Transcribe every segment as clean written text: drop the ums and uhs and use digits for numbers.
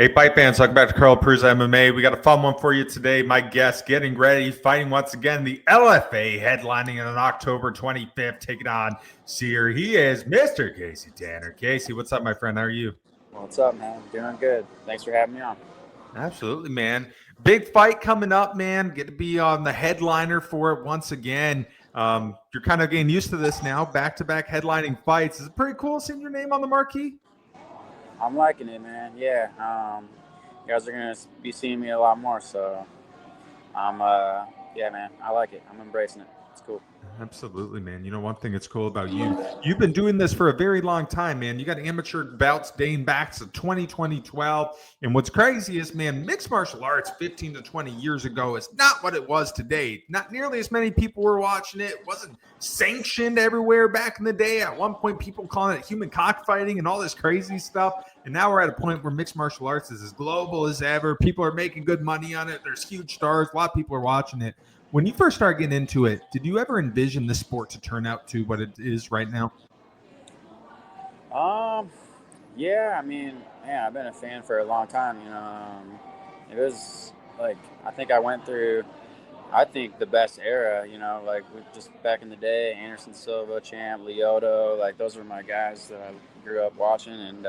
Hey, fight fans, welcome back to Carl Cruz MMA. We got a fun one for you today. My guest getting ready, fighting once again the LFA, headlining on October 25th, taking on Cyr. He is Mr. Kasey Tanner. Kasey, what's up, my friend? How are you? What's up, man? Doing good. Thanks for having me on. Absolutely, man. Big fight coming up, man. Get to be on the headliner for it once again. You're kind of getting used to this now, back-to-back headlining fights. Is it pretty cool seeing your name on the marquee? I'm liking it, man. Yeah. You guys are gonna be seeing me a lot more, so yeah, man. I like it. I'm embracing it. It's cool. Absolutely, man. You know, one thing that's cool about you've been doing this for a very long time, man. You got amateur bouts dating back to 2012. And what's crazy is, man, mixed martial arts 15 to 20 years ago is not what it was today. Not nearly as many people were watching it. It wasn't sanctioned everywhere back in the day. At one point, people calling it human cockfighting and all this crazy stuff. And now we're at a point where mixed martial arts is as global as ever. People are making good money on it. There's huge stars. A lot of people are watching it. When you first started getting into it, did you ever envision the sport to turn out to what it is right now? Yeah. I mean, man, I've been a fan for a long time. It was like I think I went through. I think the best era. Like just back in the day, Anderson Silva, Champ, Lyoto. Like those were my guys that I grew up watching, and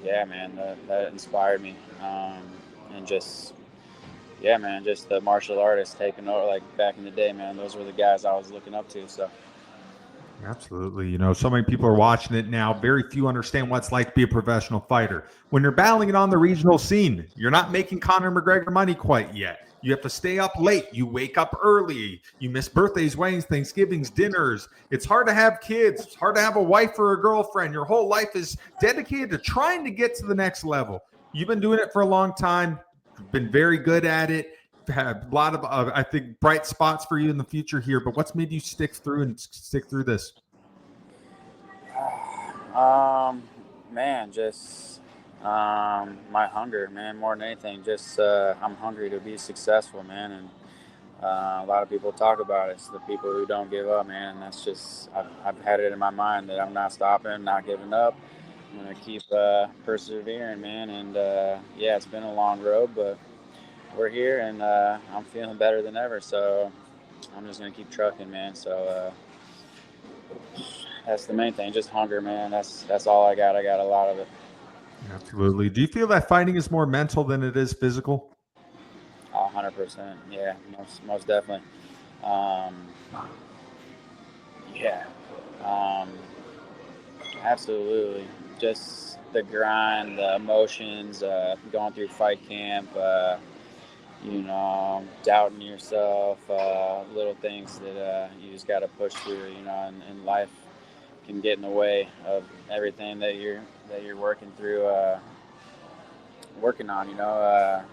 yeah, man, that inspired me. And just yeah, man, just the martial artists taking over. Like back in the day, man, those were the guys I was looking up to. So Absolutely. You know, so many people are watching it now. Very few understand what it's like to be a professional fighter. When you're battling it on the regional scene, you're not making Conor McGregor money quite yet. You have to stay up late. You wake up early. You miss birthdays, weddings, Thanksgivings, dinners. It's hard to have kids. It's hard to have a wife or a girlfriend. Your whole life is dedicated to trying to get to the next level. You've been doing it for a long time. You've been very good at it. Had a lot of, I think, bright spots for you in the future here. But what's made you stick through this? man, just my hunger, man, more than anything. Just I'm hungry to be successful, man, and a lot of people talk about it. It's the people who don't give up, man. And that's just I've had it in my mind that I'm not stopping, not giving up. I'm gonna keep persevering, man. And yeah, it's been a long road, but we're here, and I'm feeling better than ever. So I'm just gonna keep trucking, man. So that's the main thing, just hunger, man. That's all I got. I got a lot of it. Absolutely. Do you feel that fighting is more mental than it is physical? 100%. Yeah, most definitely. Um, yeah, um, absolutely. Just the grind, the emotions, going through fight camp. Doubting yourself, little things that you just got to push through. And life can get in the way of everything that you're working through, working on.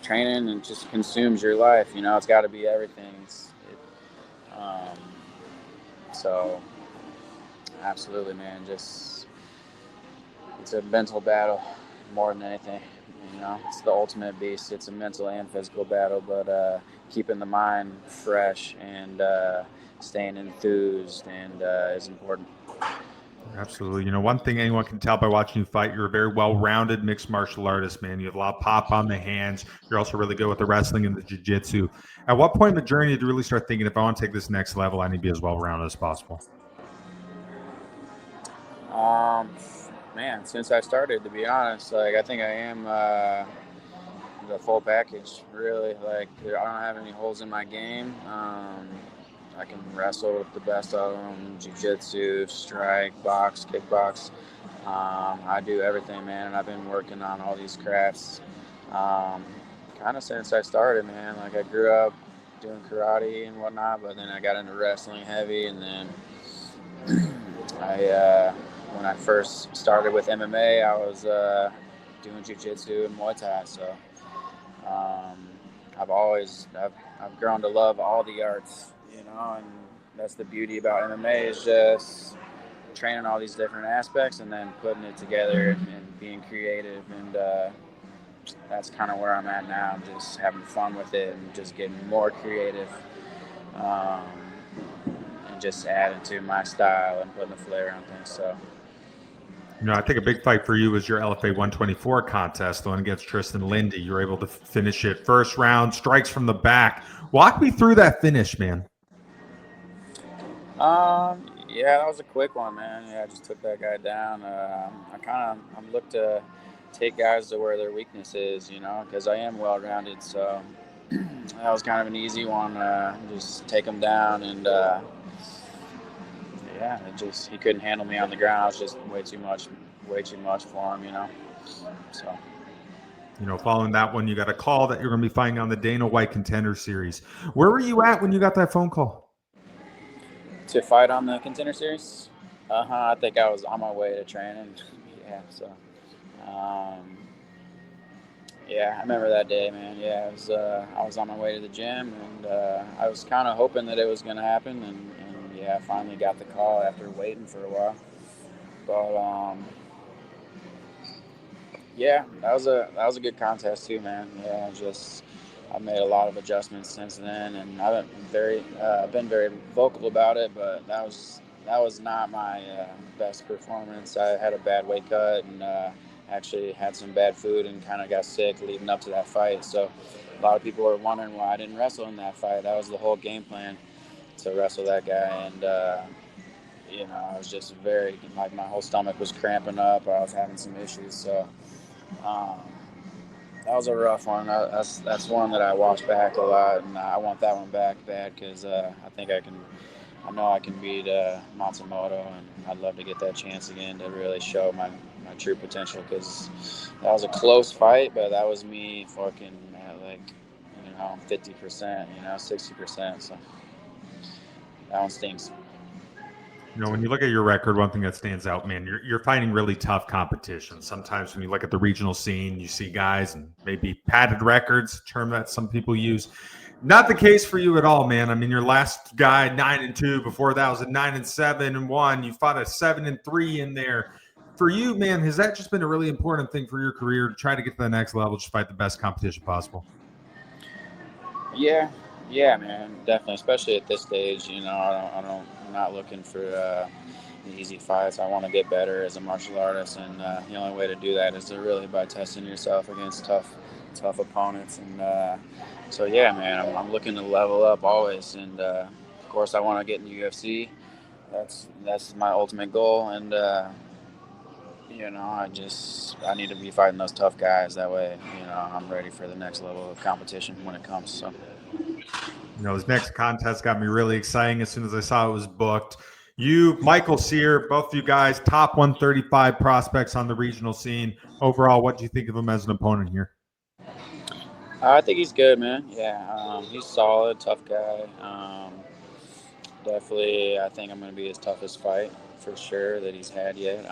Training and just consumes your life. It's got to be everything. Um, so absolutely, man. Just it's a mental battle more than anything. It's the ultimate beast. It's a mental and physical battle, but keeping the mind fresh and staying enthused and is important. Absolutely. You know, one thing anyone can tell by watching you fight, you're a very well-rounded mixed martial artist, man. You have a lot of pop on the hands. You're also really good with the wrestling and the jiu-jitsu. At what point in the journey did you really start thinking, if I want to take this next level, I need to be as well-rounded as possible? Um, Man, since I started, to be honest, like I think I am the full package. Really, like I don't have any holes in my game. I can wrestle with the best of them: jiu-jitsu, strike, box, kickbox. I do everything, man, and I've been working on all these crafts um, kind of since I started, man. Like I grew up doing karate and whatnot, but then I got into wrestling heavy, and then when I first started with MMA, I was doing jiu-jitsu and Muay Thai. So um, I've grown to love all the arts, and that's the beauty about MMA is just training all these different aspects and then putting it together and being creative. And that's kind of where I'm at now, just having fun with it and just getting more creative. Um, and just adding to my style and putting the flair on things. So I think a big fight for you was your LFA 124 contest, the one against Tristan Lindy. You were able to finish it first round, strikes from the back. Walk me through that finish, man. Yeah, that was a quick one, man. Yeah, I just took that guy down. I'm looked to take guys to where their weakness is, because I am well-rounded. So that was kind of an easy one. Just take him down, and yeah, he couldn't handle me on the ground. I was just way too much for him. So. Following that one, you got a call that you're going to be fighting on the Dana White Contender Series. Where were you at when you got that phone call? To fight on the Contender Series? I think I was on my way to training. Yeah, so. Yeah, I remember that day, man. Yeah, I was on my way to the gym, and I was kind of hoping that it was going to happen, and yeah, I finally got the call after waiting for a while. But yeah, that was a good contest too, man. Yeah, I've made a lot of adjustments since then, and I've been very vocal about it. But that was not my best performance. I had a bad weight cut, and actually had some bad food, and kind of got sick leading up to that fight. So a lot of people were wondering why I didn't wrestle in that fight. That was the whole game plan, to wrestle that guy, and I was just my whole stomach was cramping up. I was having some issues, so. Um, that was a rough one. That's one that I watched back a lot, and I want that one back bad because I think I can. I know I can beat Matsumoto, and I'd love to get that chance again to really show my true potential, because that was a close fight, but that was me fucking at 50%, 60%. So that one stings. When you look at your record, one thing that stands out, man, you're fighting really tough competition. Sometimes when you look at the regional scene, you see guys and maybe padded records, a term that some people use. Not the case for you at all, man. I mean, your last guy 9-2. Before that was a 9-7-1. You fought a 7-3 in there. For you, man, has that just been a really important thing for your career to try to get to the next level, just fight the best competition possible? Yeah, man, definitely. Especially at this stage, I'm not looking for easy fights. I want to get better as a martial artist, and the only way to do that is to really by testing yourself against tough opponents. And so, yeah, man, I'm looking to level up always, and of course, I want to get in the UFC. That's my ultimate goal, and I need to be fighting those tough guys. That way, I'm ready for the next level of competition when it comes. So. His next contest got me really exciting as soon as I saw it was booked. You, Michael Cyr, both of you guys, top 135 prospects on the regional scene. Overall, what do you think of him as an opponent here? I think he's good, man. Yeah, he's solid, tough guy. Definitely, I think I'm going to be his toughest fight for sure that he's had yet.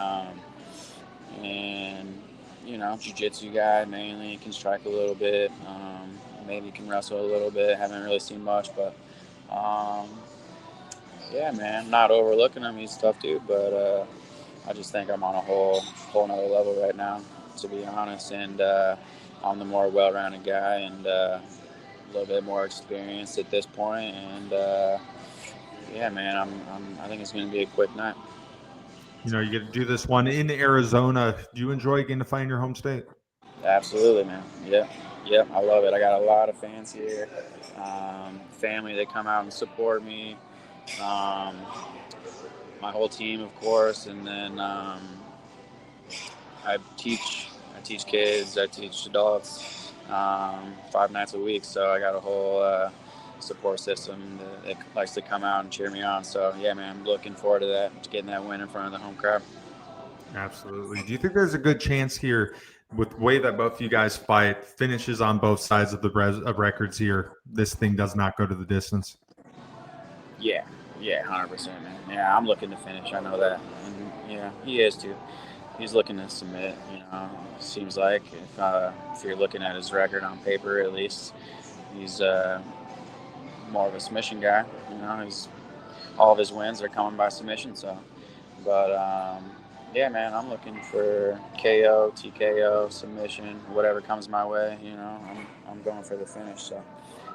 And jiu-jitsu guy mainly, can strike a little bit. Maybe can wrestle a little bit. Haven't really seen much, but yeah, man, not overlooking him. He's a tough dude, but I just think I'm on a whole nother level right now, to be honest. And I'm the more well-rounded guy, and a little bit more experienced at this point. And yeah, man, I think it's going to be a quick night. You get to do this one in Arizona. Do you enjoy getting to fight in your home state? Absolutely, man. Yep, I love it. I got a lot of fans here. Family, they come out and support me. My whole team, of course, and then I teach kids, I teach adults 5 nights a week. So I got a whole support system that likes to come out and cheer me on. So yeah, man, I'm looking forward to that, to getting that win in front of the home crowd. Absolutely. Do you think there's a good chance here, with the way that both of you guys fight, finishes on both sides of the records here, this thing does not go to the distance? Yeah, 100%, man. Yeah, I'm looking to finish. I know that. And, yeah, he is too. He's looking to submit. Seems like if you're looking at his record on paper, at least, he's more of a submission guy. All of his wins are coming by submission. So, but yeah, man, I'm looking for KO, TKO, submission, whatever comes my way. I'm going for the finish. So.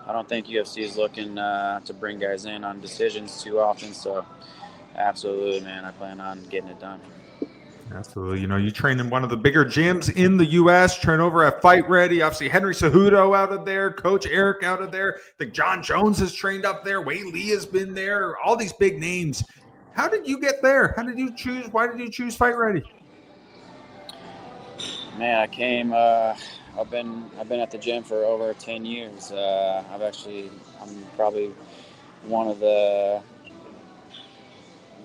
I don't think UFC is looking to bring guys in on decisions too often. So, absolutely, man, I plan on getting it done. Absolutely. You know, you train in one of the bigger gyms in the U.S., train over at Fight Ready. Obviously, Henry Cejudo out of there, Coach Eric out of there. I think John Jones has trained up there. Wei Lee has been there. All these big names. How did you get there? How did you choose? Why did you choose Fight Ready? Man, I came. I've been at the gym for over 10 years. I'm probably one of the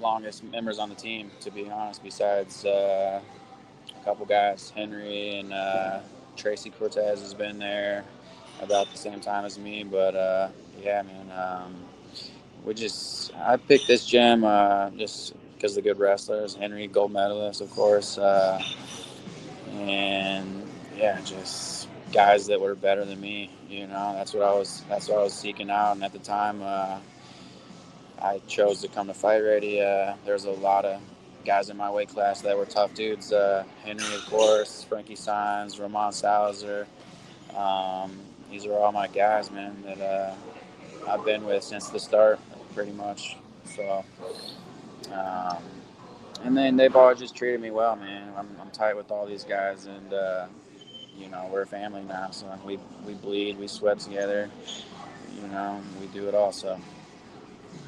longest members on the team, to be honest. Besides a couple guys, Henry and Tracy Cortez has been there about the same time as me. But yeah, man, I picked this gym just because of the good wrestlers. Henry, gold medalist, of course. And yeah, just guys that were better than me. You know, that's what I was seeking out. And at the time, I chose to come to Fight Ready. There's a lot of guys in my weight class that were tough dudes. Henry, of course, Frankie Saenz, Ramon Salazar. These are all my guys, man, that I've been with since the start, pretty much. So, um, and then they've all just treated me well, man. I'm tight with all these guys, and you know, we're a family now. So we bleed, we sweat together. You know, we do it all. So.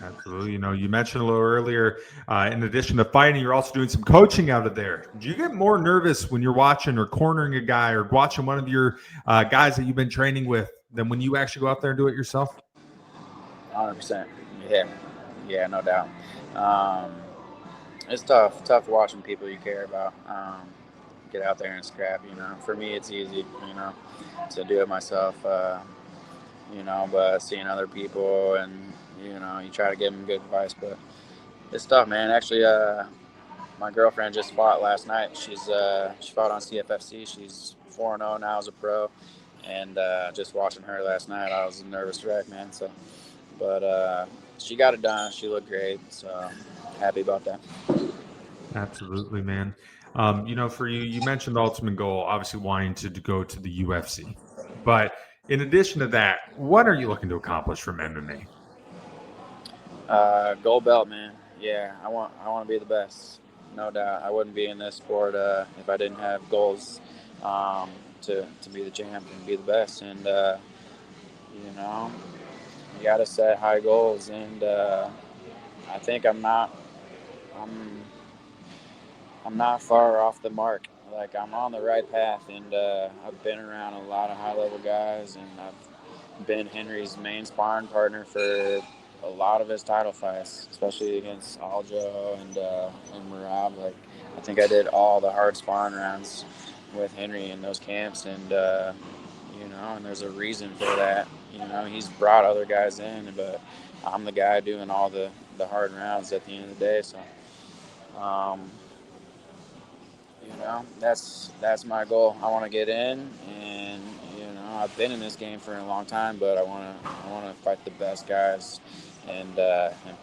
Absolutely. You know, you mentioned a little earlier, in addition to fighting, you're also doing some coaching out of there. Do you get more nervous when you're watching or cornering a guy or watching one of your guys that you've been training with than when you actually go out there and do it yourself? 100%. Yeah, no doubt. Um, it's tough watching people you care about get out there and scrap. You know, for me, it's easy. You know, to do it myself. You know, but seeing other people and you know, you try to give them good advice, but it's tough, man. Actually, my girlfriend just fought last night. She fought on CFFC. She's 4-0 now as a pro, and just watching her last night, I was a nervous wreck, man. So. But she got it done. She looked great. So happy about that. Absolutely, man. You know, for you, you mentioned the ultimate goal, obviously wanting to go to the UFC. But in addition to that, what are you looking to accomplish from MMA? Gold belt, man. Yeah, I want to be the best. No doubt. I wouldn't be in this sport if I didn't have goals to be the champ and be the best. And you know, you got to set high goals. And I think I'm I'm not far off the mark. Like I'm on the right path, and I've been around a lot of high-level guys, and I've been Henry's main sparring partner for a lot of his title fights, especially against Aljo and Merab. Like I think I did all the hard sparring rounds with Henry in those camps, and you know, and there's a reason for that. You know, he's brought other guys in, but I'm the guy doing all the hard rounds at the end of the day. So. Um, you know, that's my goal. I want to get in, and you know, I've been in this game for a long time, but I want to fight the best guys, and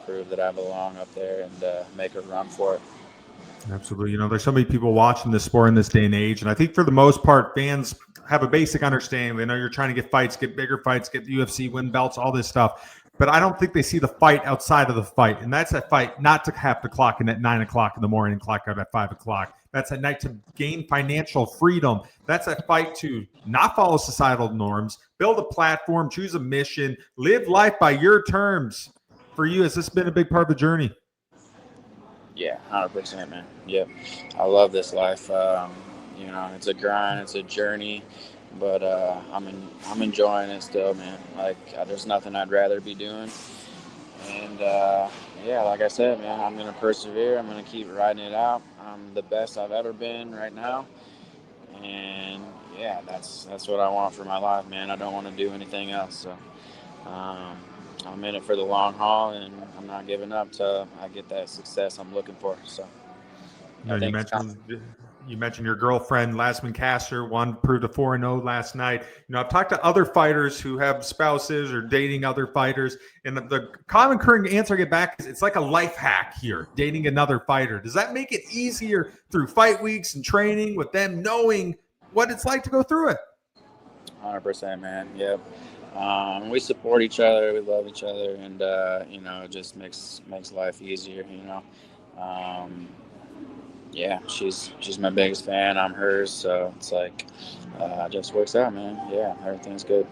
prove that I belong up there, and make a run for it. Absolutely. You know, there's so many people watching this sport in this day and age. And I think for the most part, fans have a basic understanding. They know you're trying to get fights, get bigger fights, get the UFC, win belts, all this stuff. But I don't think they see the fight outside of the fight. And that's a fight not to have to clock in at 9 o'clock in the morning and clock out at 5 o'clock. That's a night to gain financial freedom. That's a fight to not follow societal norms, build a platform, choose a mission, live life by your terms. For you, has this been a big part of the journey? Yeah, 100%, man. Yep, I love this life. You know, it's a grind, it's a journey, but I'm enjoying it still, man. Like there's nothing I'd rather be doing. And yeah, like I said, man, I'm gonna persevere. I'm gonna keep riding it out. I'm the best I've ever been right now, and yeah, that's what I want for my life, man. I don't want to do anything else. So um, I'm in it for the long haul, and I'm not giving up till I get that success I'm looking for. So You I know, think you mentioned your girlfriend, Lasman Caster, one proved a 4-0 last night. You know, I've talked to other fighters who have spouses or dating other fighters, and the common current answer I get back is it's like a life hack here, dating another fighter. Does that make it easier through fight weeks and training with them knowing what it's like to go through it? 100%, man. Yep. We support each other. We love each other, and you know, it just makes life easier. You know, um, Yeah, she's my biggest fan. I'm hers, so it's like just works out, man. Yeah, everything's good.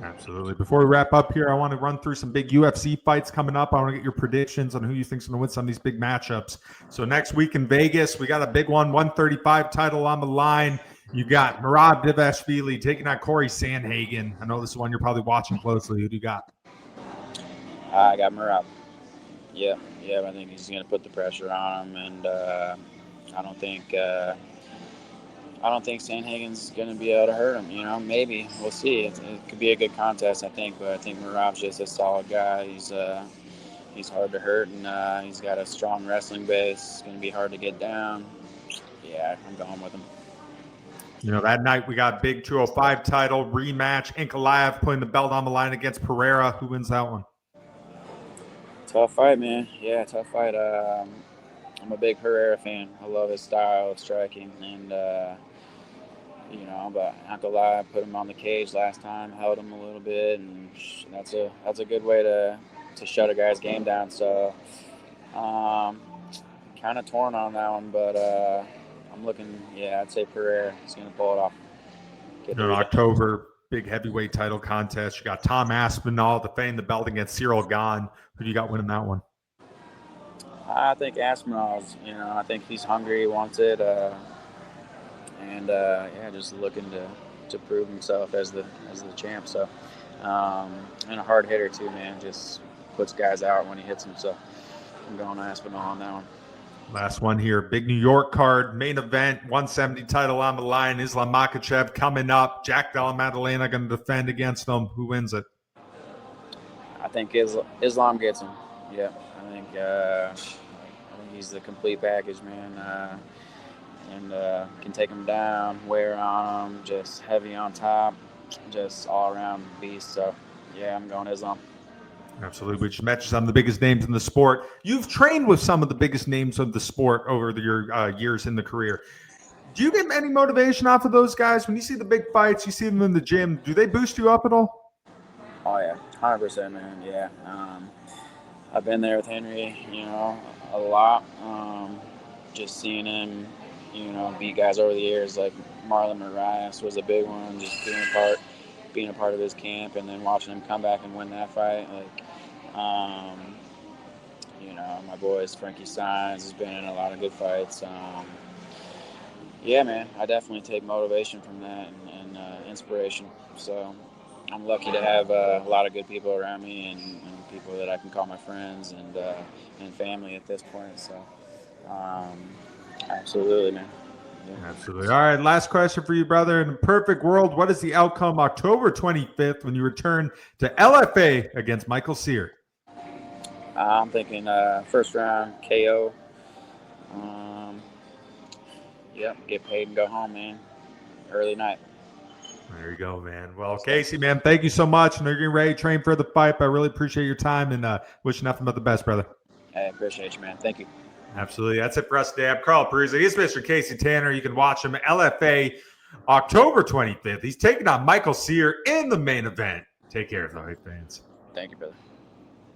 Absolutely. Before we wrap up here, I want to run through some big UFC fights coming up. I want to get your predictions on who you think's going to win some of these big matchups. So next week in Vegas, we got a big one, 135 title on the line. You got Merab Dvalishvili taking on Corey Sandhagen. I know this is one you're probably watching closely. Who do you got? I got Murab. Yeah, I think he's going to put the pressure on him, and I don't think Sandhagen's going to be able to hurt him. You know, maybe we'll see. It could be a good contest, I think. But I think Merab's just a solid guy. He's hard to hurt, and he's got a strong wrestling base. It's going to be hard to get down. Yeah, I'm going with him. You know, that night we got big 205 title rematch. Ankalaev putting the belt on the line against Pereira. Who wins that one? Tough fight, man. Yeah, tough fight. I'm a big Pereira fan. I love his style of striking, and but Ankalaev put him on the cage last time, held him a little bit, and that's a good way to shut a guy's game down. So, kind of torn on that one, but I'm looking. Yeah, I'd say Pereira is going to pull it off. In October, big heavyweight title contest. You got Tom Aspinall defending the belt against Cyril Gane. Who do you got winning that one? I think Aspinall's. I think he's hungry, he wants it, and just looking to prove himself as the champ. So, and a hard hitter too, man. Just puts guys out when he hits them. So, I'm going to Aspinall on that one. Last one here, big New York card, main event, 170 title on the line. Islam Makhachev coming up. Jack Della Maddalena going to defend against him. Who wins it? I think Islam gets him. Yeah, I think he's the complete package, man, and can take him down, wear on him, just heavy on top, just all around beast. So, yeah, I'm going Islam. Absolutely. We just mentioned some of the biggest names in the sport. You've trained with some of the biggest names of the sport over your years in the career. Do you get any motivation off of those guys? When you see the big fights, you see them in the gym, do they boost you up at all? Oh, yeah, 100%, man, yeah. I've been there with Henry, a lot. Just seeing him, beat guys over the years, like Marlon Moraes was a big one, just being a part of his camp, and then watching him come back and win that fight. Like, my boys, Frankie Saenz has been in a lot of good fights. Yeah, man, I definitely take motivation from that and inspiration. So I'm lucky to have a lot of good people around me and people that I can call my friends and family at this point. So absolutely, man. Yeah. Absolutely. All right, last question for you, brother. In a perfect world, what is the outcome October 25th when you return to LFA against Michael Cyr? I'm thinking first round KO. Get paid and go home, man. Early night. There you go, man. Well, Kasey, man, thank you so much. I know you're getting ready to train for the fight, but I really appreciate your time and wish you nothing but the best, brother. I appreciate you, man. Thank you. Absolutely. That's it for us today. I'm Carl Peruzzi. He's Mr. Kasey Tanner. You can watch him at LFA October 25th. He's taking on Michael Cyr in the main event. Take care, fellow fans. Thank you, brother.